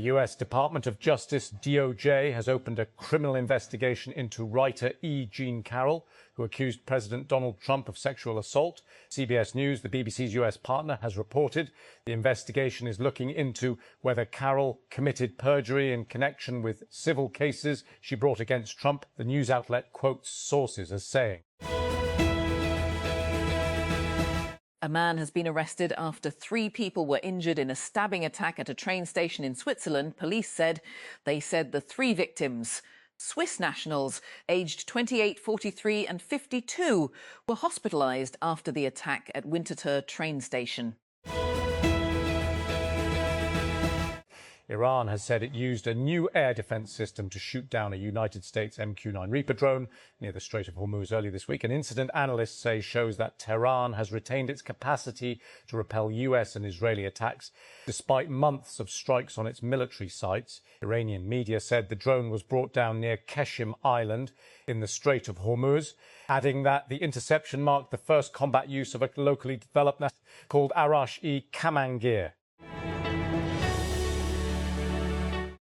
U.S. Department of Justice, DOJ, has opened a criminal investigation into writer E. Jean Carroll, who accused President Donald Trump of sexual assault. CBS News, the BBC's U.S. partner, has reported the investigation is looking into whether Carroll committed perjury in connection with civil cases she brought against Trump. The news outlet quotes sources as saying. A man has been arrested after 3 people were injured in a stabbing attack at a train station in Switzerland. Police said the 3 victims, Swiss nationals aged 28, 43 and 52, were hospitalised after the attack at Winterthur train station. Iran has said it used a new air defence system to shoot down a United States MQ-9 Reaper drone near the Strait of Hormuz early this week. An incident analysts say shows that Tehran has retained its capacity to repel US and Israeli attacks despite months of strikes on its military sites. Iranian media said the drone was brought down near Keshim Island in the Strait of Hormuz, adding that the interception marked the first combat use of a locally developed called Arash-e-Kamangir.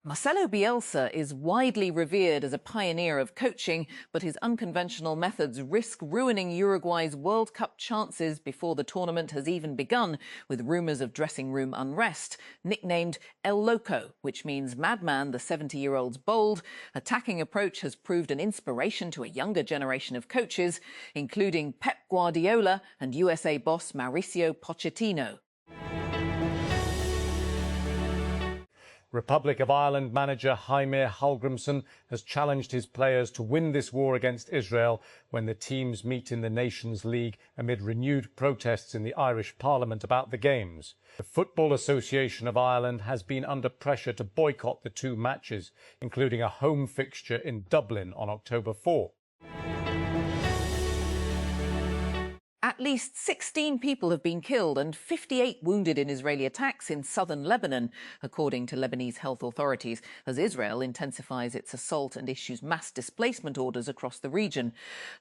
Marcelo Bielsa is widely revered as a pioneer of coaching, but his unconventional methods risk ruining Uruguay's World Cup chances before the tournament has even begun, with rumours of dressing room unrest. Nicknamed El Loco, which means madman, the 70-year-old's bold, attacking approach has proved an inspiration to a younger generation of coaches, including Pep Guardiola and USA boss Mauricio Pochettino. Republic of Ireland manager Jaime Hallgrímsson has challenged his players to win this war against Israel when the teams meet in the Nations League amid renewed protests in the Irish Parliament about the games. The Football Association of Ireland has been under pressure to boycott the 2 matches, including a home fixture in Dublin on October 4. At least 16 people have been killed and 58 wounded in Israeli attacks in southern Lebanon, according to Lebanese health authorities, as Israel intensifies its assault and issues mass displacement orders across the region.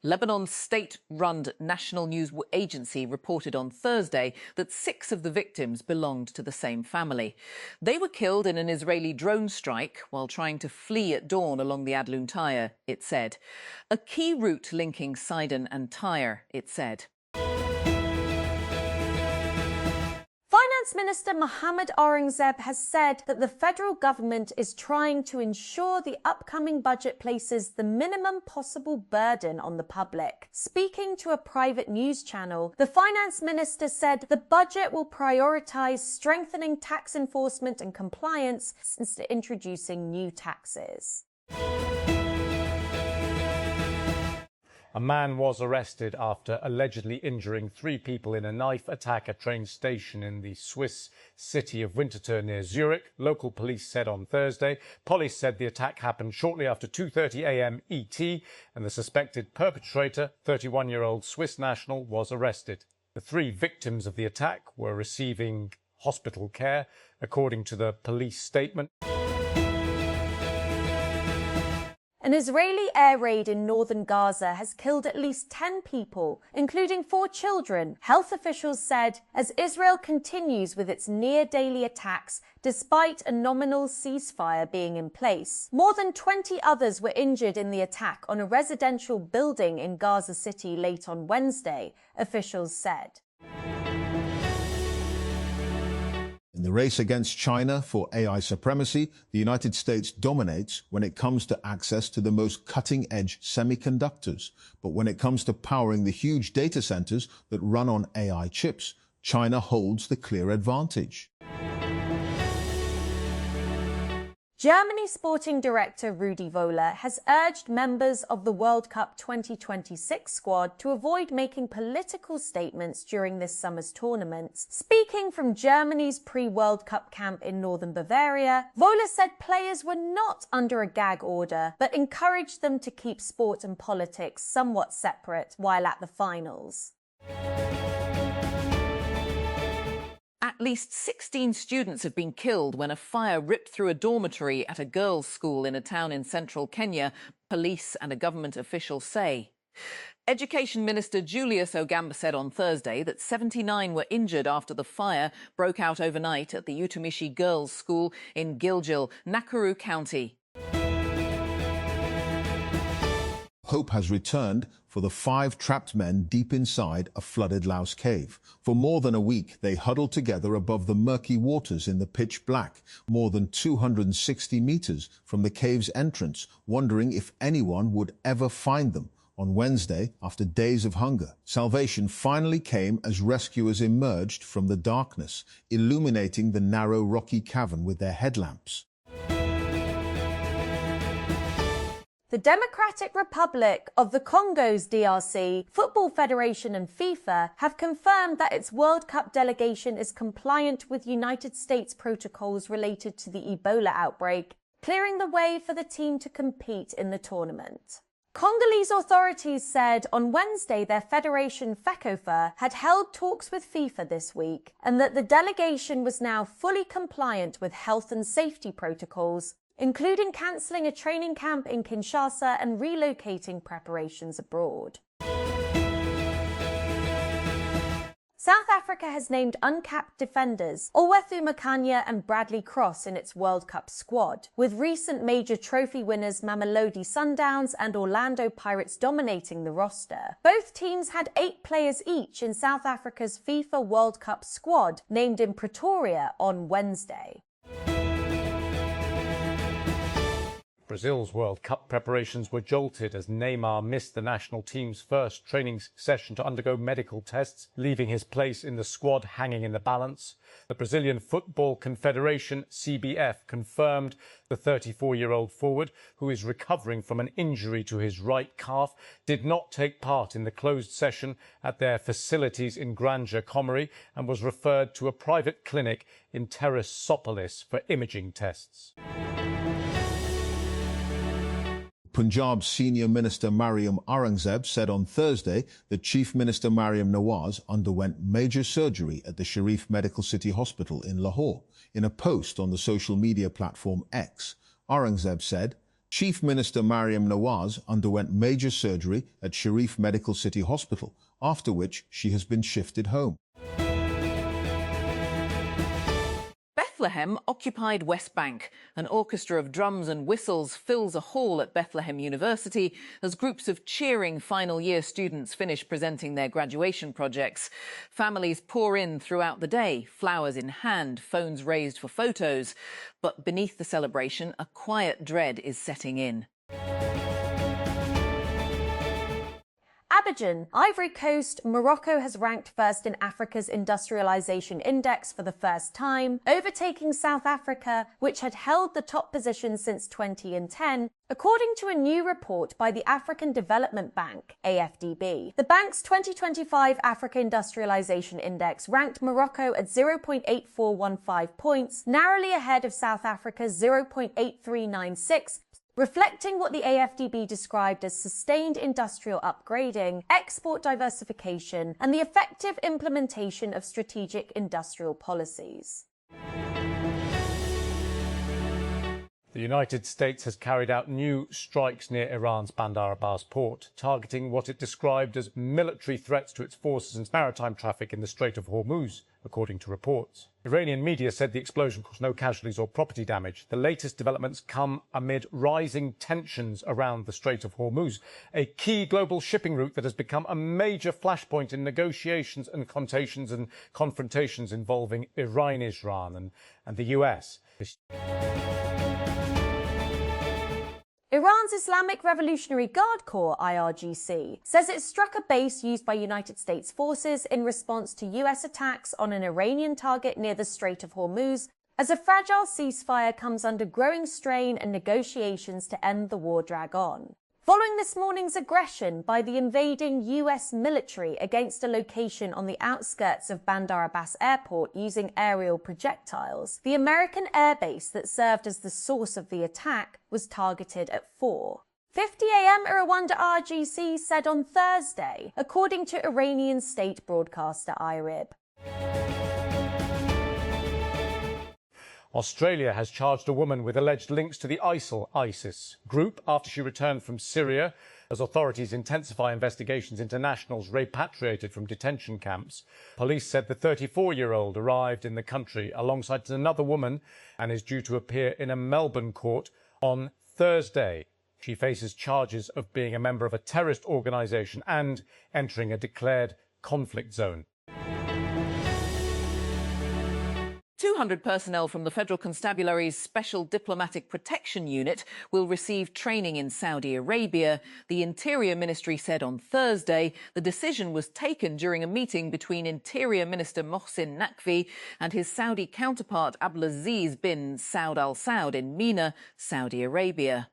Lebanon's state-run national news agency reported on Thursday that 6 of the victims belonged to the same family. They were killed in an Israeli drone strike while trying to flee at dawn along the Adlun Tyre, it said. A key route linking Sidon and Tyre, it said. Finance Minister Mohammed Aurangzeb has said that the federal government is trying to ensure the upcoming budget places the minimum possible burden on the public. Speaking to a private news channel, the finance minister said the budget will prioritise strengthening tax enforcement and compliance instead of introducing new taxes. A man was arrested after allegedly injuring 3 people in a knife attack at a train station in the Swiss city of Winterthur near Zurich, local police said on Thursday. Police said the attack happened shortly after 2:30 a.m. ET, and the suspected perpetrator, 31-year-old Swiss national, was arrested. The 3 victims of the attack were receiving hospital care, according to the police statement. An Israeli air raid in northern Gaza has killed at least 10 people, including 4 children, health officials said, as Israel continues with its near-daily attacks despite a nominal ceasefire being in place. More than 20 others were injured in the attack on a residential building in Gaza City late on Wednesday, officials said. In the race against China for AI supremacy, the United States dominates when it comes to access to the most cutting-edge semiconductors. But when it comes to powering the huge data centers that run on AI chips, China holds the clear advantage. Germany sporting director Rudi Völler has urged members of the World Cup 2026 squad to avoid making political statements during this summer's tournaments. Speaking from Germany's pre-World Cup camp in northern Bavaria, Völler said players were not under a gag order, but encouraged them to keep sport and politics somewhat separate while at the finals. At least 16 students have been killed when a fire ripped through a dormitory at a girls' school in a town in central Kenya, police and a government official say. Education Minister Julius Ogamba said on Thursday that 79 were injured after the fire broke out overnight at the Utumishi Girls' School in Gilgil, Nakuru County. Hope has returned for the 5 trapped men deep inside a flooded Laos cave. For more than a week, they huddled together above the murky waters in the pitch black, more than 260 meters from the cave's entrance, wondering if anyone would ever find them. On Wednesday, after days of hunger, salvation finally came as rescuers emerged from the darkness, illuminating the narrow rocky cavern with their headlamps. The Democratic Republic of the Congo's DRC, Football Federation and FIFA have confirmed that its World Cup delegation is compliant with United States protocols related to the Ebola outbreak, clearing the way for the team to compete in the tournament. Congolese authorities said on Wednesday their federation FECOFA had held talks with FIFA this week and that the delegation was now fully compliant with health and safety protocols, including cancelling a training camp in Kinshasa and relocating preparations abroad. South Africa has named uncapped defenders Olwethu Makanya and Bradley Cross in its World Cup squad, with recent major trophy winners Mamelodi Sundowns and Orlando Pirates dominating the roster. Both teams had 8 players each in South Africa's FIFA World Cup squad, named in Pretoria on Wednesday. Brazil's World Cup preparations were jolted as Neymar missed the national team's first training session to undergo medical tests, leaving his place in the squad hanging in the balance. The Brazilian Football Confederation, CBF, confirmed the 34-year-old forward, who is recovering from an injury to his right calf, did not take part in the closed session at their facilities in Granja Comary and was referred to a private clinic in Teresópolis for imaging tests. Punjab's Senior Minister Mariam Aurangzeb said on Thursday that Chief Minister Mariam Nawaz underwent major surgery at the Sharif Medical City Hospital in Lahore. In a post on the social media platform X, Aurangzeb said, Chief Minister Mariam Nawaz underwent major surgery at Sharif Medical City Hospital, after which she has been shifted home. Bethlehem occupied West Bank. An orchestra of drums and whistles fills a hall at Bethlehem University as groups of cheering final-year students finish presenting their graduation projects. Families pour in throughout the day, flowers in hand, phones raised for photos. But beneath the celebration, a quiet dread is setting in. Abidjan, Ivory Coast, Morocco has ranked first in Africa's Industrialisation Index for the first time, overtaking South Africa, which had held the top position since 2010, according to a new report by the African Development Bank, AFDB. The bank's 2025 Africa Industrialisation Index ranked Morocco at 0.8415 points, narrowly ahead of South Africa's 0.8396, reflecting what the AFDB described as sustained industrial upgrading, export diversification, and the effective implementation of strategic industrial policies. The United States has carried out new strikes near Iran's Bandar Abbas port, targeting what it described as military threats to its forces and maritime traffic in the Strait of Hormuz, according to reports. Iranian media said the explosion caused no casualties or property damage. The latest developments come amid rising tensions around the Strait of Hormuz, a key global shipping route that has become a major flashpoint in negotiations and contentions and confrontations involving Iran and the US. Iran's Islamic Revolutionary Guard Corps, IRGC, says it struck a base used by United States forces in response to US attacks on an Iranian target near the Strait of Hormuz, as a fragile ceasefire comes under growing strain and negotiations to end the war drag on. Following this morning's aggression by the invading US military against a location on the outskirts of Bandar Abbas Airport using aerial projectiles, the American airbase that served as the source of the attack was targeted at 4:50 a.m. Rwanda RGC said on Thursday, according to Iranian state broadcaster IRIB. Australia has charged a woman with alleged links to the ISIS group after she returned from Syria. as authorities intensify investigations into nationals repatriated from detention camps. Police said the 34-year-old arrived in the country alongside another woman and is due to appear in a Melbourne court on Thursday. She faces charges of being a member of a terrorist organisation and entering a declared conflict zone. 200 personnel from the Federal Constabulary's Special Diplomatic Protection Unit will receive training in Saudi Arabia. The Interior Ministry said on Thursday the decision was taken during a meeting between Interior Minister Mohsin Naqvi and his Saudi counterpart Abdulaziz bin Saud Al Saud in Mina, Saudi Arabia.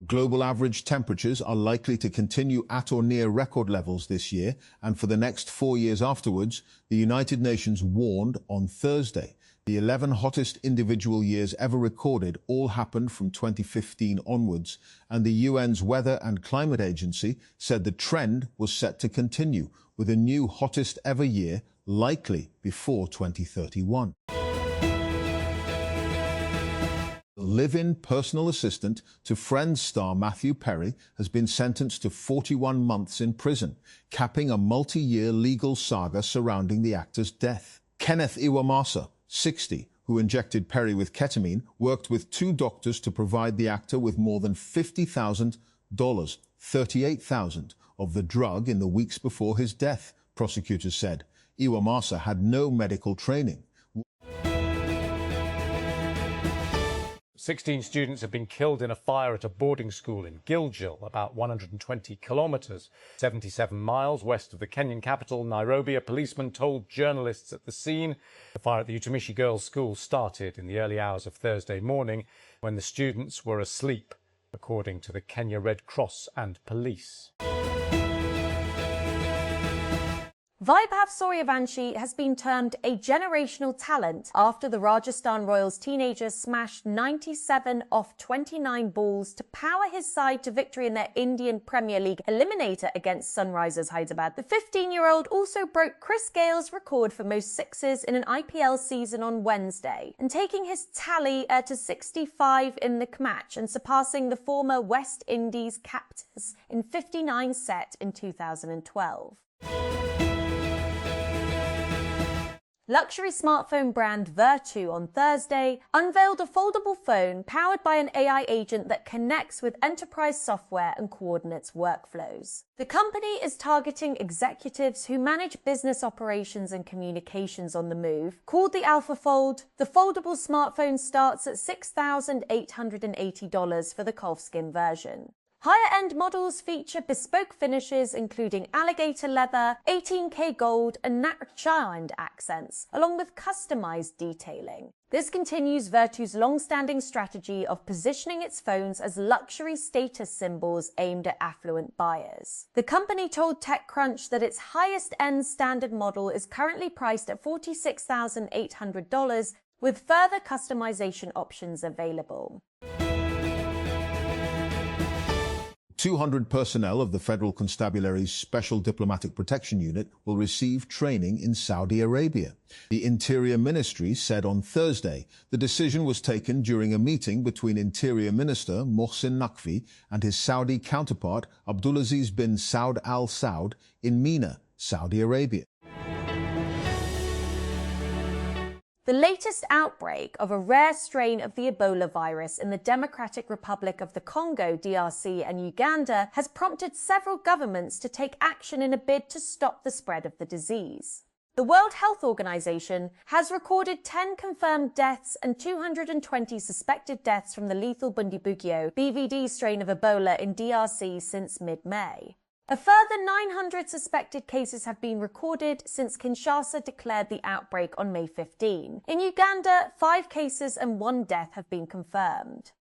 Global average temperatures are likely to continue at or near record levels this year, and for the next 4 years afterwards, the United Nations warned on Thursday. The 11 hottest individual years ever recorded all happened from 2015 onwards, and the UN's Weather and Climate Agency said the trend was set to continue, with a new hottest ever year likely before 2031. The live-in personal assistant to Friends star Matthew Perry has been sentenced to 41 months in prison, capping a multi-year legal saga surrounding the actor's death. Kenneth Iwamasa, 60, who injected Perry with ketamine, worked with 2 doctors to provide the actor with more than $50,000, $38,000, of the drug in the weeks before his death, prosecutors said. Iwamasa had no medical training. 16 students have been killed in a fire at a boarding school in Gilgil, about 120 kilometres, 77 miles west of the Kenyan capital, Nairobi. A policeman told journalists at the scene the fire at the Utumishi Girls' School started in the early hours of Thursday morning when the students were asleep, according to the Kenya Red Cross and police. Vaibhav Suryavanshi has been termed a generational talent after the Rajasthan Royals teenager smashed 97 off 29 balls to power his side to victory in their Indian Premier League eliminator against Sunrisers Hyderabad. The 15-year-old also broke Chris Gale's record for most sixes in an IPL season on Wednesday, and taking his tally to 65 in the match and surpassing the former West Indies captors in 59 set in 2012. Luxury smartphone brand Vertu on Thursday unveiled a foldable phone powered by an AI agent that connects with enterprise software and coordinates workflows. The company is targeting executives who manage business operations and communications on the move. Called the Alpha Fold, the foldable smartphone starts at $6,880 for the calfskin version. Higher-end models feature bespoke finishes including alligator leather, 18K gold and nat-diamond accents, along with customized detailing. This continues Vertu's long-standing strategy of positioning its phones as luxury status symbols aimed at affluent buyers. The company told TechCrunch that its highest-end standard model is currently priced at $46,800, with further customization options available. 200 personnel of the Federal Constabulary's Special Diplomatic Protection Unit will receive training in Saudi Arabia. The Interior Ministry said on Thursday the decision was taken during a meeting between Interior Minister Mohsin Naqvi and his Saudi counterpart Abdulaziz bin Saud Al Saud in Mina, Saudi Arabia. The latest outbreak of a rare strain of the Ebola virus in the Democratic Republic of the Congo, DRC, and Uganda has prompted several governments to take action in a bid to stop the spread of the disease. The World Health Organization has recorded 10 confirmed deaths and 220 suspected deaths from the lethal Bundibugyo BVD strain of Ebola in DRC since mid-May. A further 900 suspected cases have been recorded since Kinshasa declared the outbreak on May 15. In Uganda, 5 cases and 1 death have been confirmed.